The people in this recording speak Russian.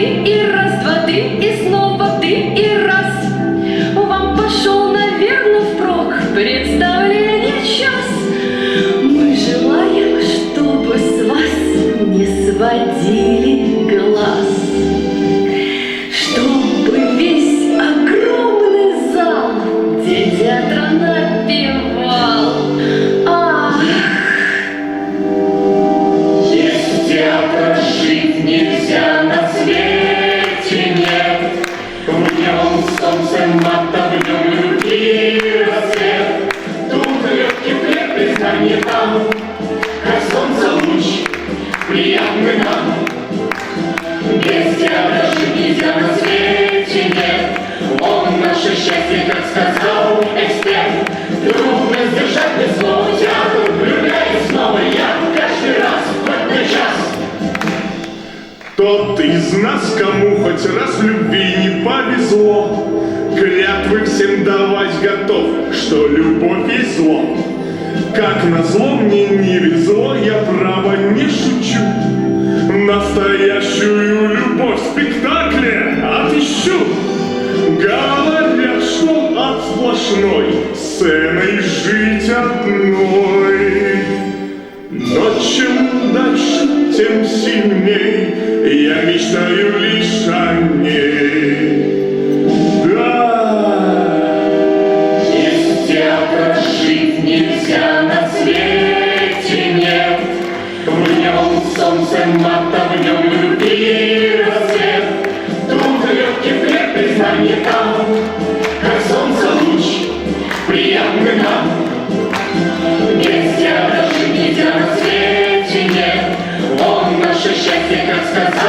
и раз, два, три, и снова ты, и раз. Вам пошел, наверное, впрок представление час. Мы желаем, чтобы с вас не сводили глаз, чтобы весь огромный зал, где театр напевал. Ах! Без театра жить нельзя, на свете нет. В нем солнце мата, в нем любви рассвет. Тут легкий хлеб, признание там, как солнце луч, приятный нам. Без театра жить нельзя, на свете нет. Он наше счастье, как сказал эксперт. Трудно сдержать без слова театр, влюбляюсь снова я каждый раз, хоть на час. Тот из нас, кому хоть раз в любви не повезло, клятвы всем давать готов, что любовь есть зло. Как назло мне не везло, я право не шучу. Настоящую любовь в спектакле отыщу. Говорят, что от сплошной сценой жить одной. Но чем дальше, тем сильней я мечтаю лишь о ней. Да. Без театра жить нельзя, на свете нет. В нем солнце мата, в нем любви рассвет. Тут легкий хлеб, признание там, как солнце луч, приятный нам. Без театра жить нельзя, на свете нет. Он наше счастье, как сказал